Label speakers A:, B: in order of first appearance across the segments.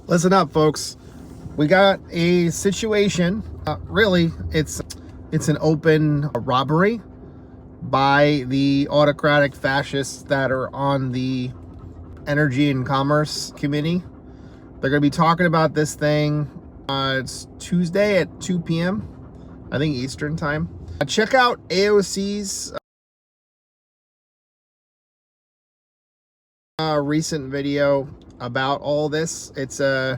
A: Listen up, folks. We got a situation. Really, it's an open robbery by the autocratic fascists that are on the Energy and Commerce Committee. They're going to be talking about this thing. It's Tuesday at 2 p.m., I think Eastern time. Check out AOC's recent video about all this. It's the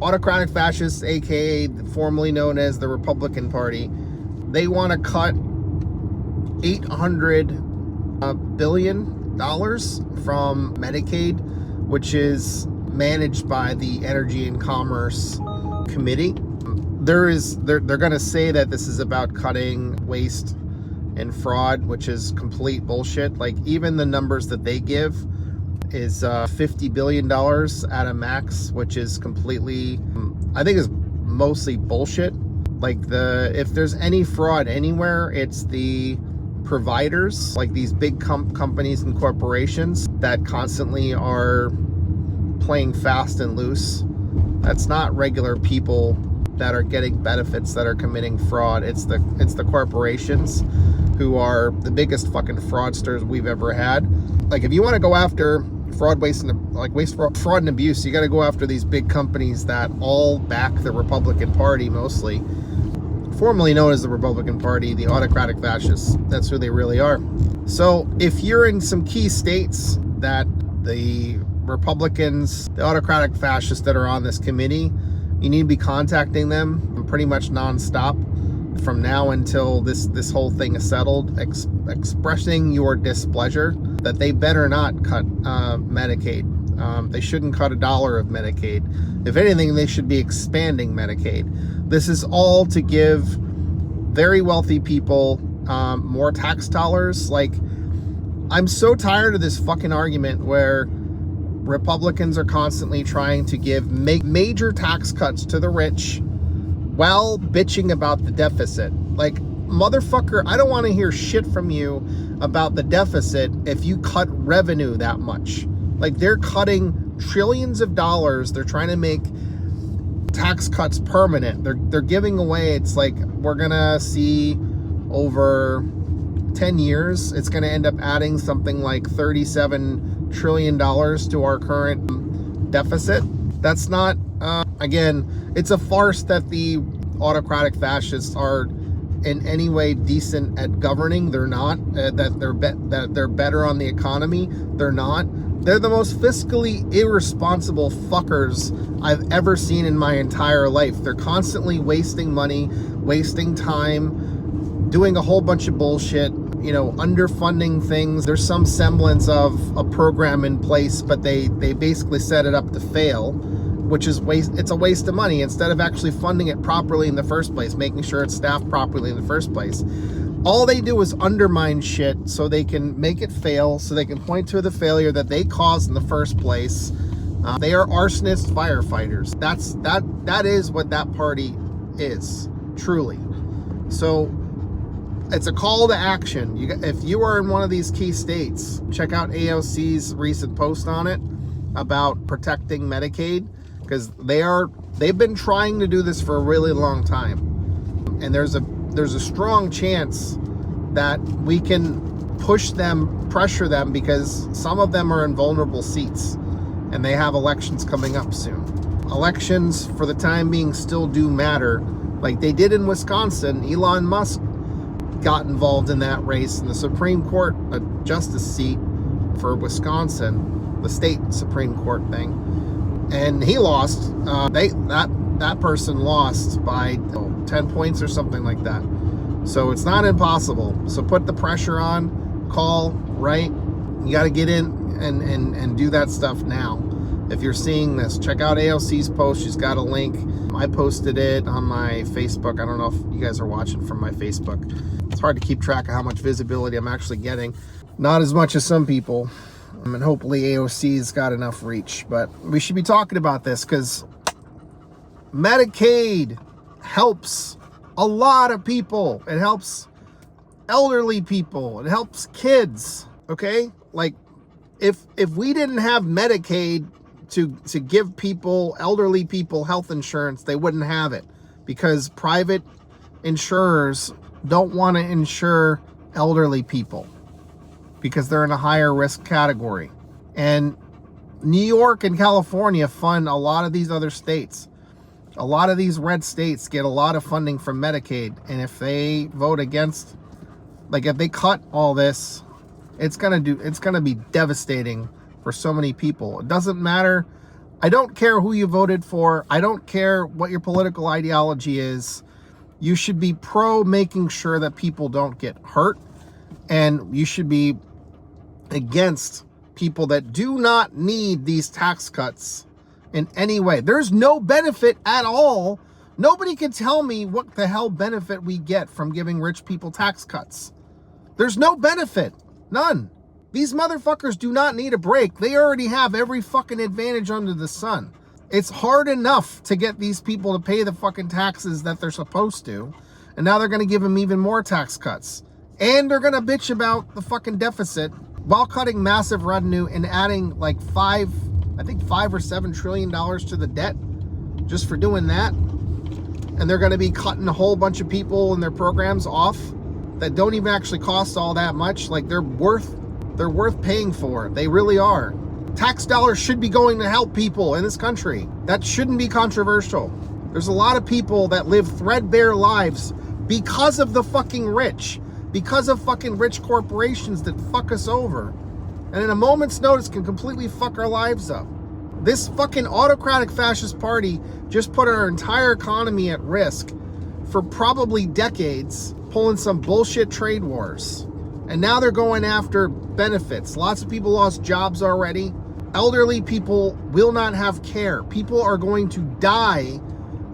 A: autocratic fascists, aka formerly known as the Republican Party. They want to cut $800 billion from Medicaid, which is managed by the Energy and Commerce Committee. They're going to say that this is about cutting waste and fraud, which is complete bullshit. Like, even the numbers that they give is $50 billion at a max, which is completely, I think, is mostly bullshit. Like, if there's any fraud anywhere, it's the providers, like these big companies and corporations that constantly are playing fast and loose. That's not regular people that are getting benefits that are committing fraud. It's the corporations who are the biggest fucking fraudsters we've ever had. Like, if you want to go after fraud, fraud and abuse, you got to go after these big companies that all back the Republican Party, mostly formerly known as the Republican Party, the autocratic fascists. That's who they really are. So if you're in some key states that the Republicans, the autocratic fascists that are on this committee, you need to be contacting them pretty much nonstop from now until this whole thing is settled, expressing your displeasure that they better not cut Medicaid. They shouldn't cut $1 of Medicaid. If anything, they should be expanding Medicaid. This is all to give very wealthy people more tax dollars. Like, I'm so tired of this fucking argument where Republicans are constantly trying to make major tax cuts to the rich while bitching about the deficit. Like, motherfucker, I don't want to hear shit from you about the deficit if you cut revenue that much. Like, they're cutting trillions of dollars. They're trying to make tax cuts permanent. They're giving away, it's like, we're gonna see over 10 years, it's gonna end up adding something like $37 trillion to our current deficit. That's not, again, it's a farce that the autocratic fascists are in any way decent at governing. They're not. That they're better on the economy. They're not. They're the most fiscally irresponsible fuckers I've ever seen in my entire life. They're constantly wasting money, wasting time, doing a whole bunch of bullshit, underfunding things. There's some semblance of a program in place, but they basically set it up to fail, which is waste. It's a waste of money instead of actually funding it properly in the first place, making sure it's staffed properly in the first place. All they do is undermine shit so they can make it fail, so they can point to the failure that they caused in the first place. They are arsonist firefighters. That is what that party is, truly. So it's a call to action. If you are in one of these key states, check out AOC's recent post on it about protecting Medicaid, because they've been trying to do this for a really long time, and there's a strong chance that we can pressure them, because some of them are in vulnerable seats and they have elections coming up soon. Elections, for the time being, still do matter, like they did in Wisconsin. Elon Musk got involved in that race in the Supreme Court, a justice seat for Wisconsin, the state Supreme Court thing, and he lost. That person lost by 10 points or something like that. So it's not impossible. So put the pressure on, call, write. You got to get in and do that stuff now. If you're seeing this, check out AOC's post. She's got a link. I posted it on my Facebook. I don't know if you guys are watching from my Facebook. It's hard to keep track of how much visibility I'm actually getting. Not as much as some people. And hopefully AOC's got enough reach. But we should be talking about this, because Medicaid helps a lot of people. It helps elderly people. It helps kids. Okay? Like, if we didn't have Medicaid, to give people, elderly people, health insurance, they wouldn't have it because private insurers don't want to insure elderly people because they're in a higher risk category. And New York and California fund a lot of these other states. A lot of these red states get a lot of funding from Medicaid. And if they vote against, like if they cut all this, it's going to be devastating for so many people. It doesn't matter. I don't care who you voted for. I don't care what your political ideology is. You should be pro making sure that people don't get hurt. And you should be against people that do not need these tax cuts in any way. There's no benefit at all. Nobody can tell me what the hell benefit we get from giving rich people tax cuts. There's no benefit. None. These motherfuckers do not need a break. They already have every fucking advantage under the sun. It's hard enough to get these people to pay the fucking taxes that they're supposed to. And now they're going to give them even more tax cuts. And they're going to bitch about the fucking deficit while cutting massive revenue and adding like $5 or $7 trillion to the debt just for doing that. And they're going to be cutting a whole bunch of people and their programs off that don't even actually cost all that much. Like they're worth paying for. They really are. Tax dollars should be going to help people in this country. That shouldn't be controversial. There's a lot of people that live threadbare lives because of the fucking rich, because of fucking rich corporations that fuck us over. And in a moment's notice can completely fuck our lives up. This fucking autocratic fascist party just put our entire economy at risk for probably decades, pulling some bullshit trade wars. And now they're going after benefits. Lots of people lost jobs already. Elderly people will not have care. People are going to die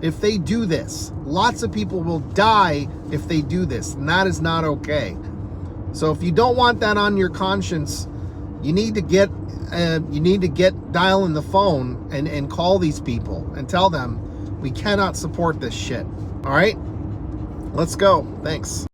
A: if they do this. Lots of people will die if they do this, and that is not okay. So if you don't want that on your conscience, you need to get dialing the phone and call these people and tell them we cannot support this shit. All right, let's go. Thanks.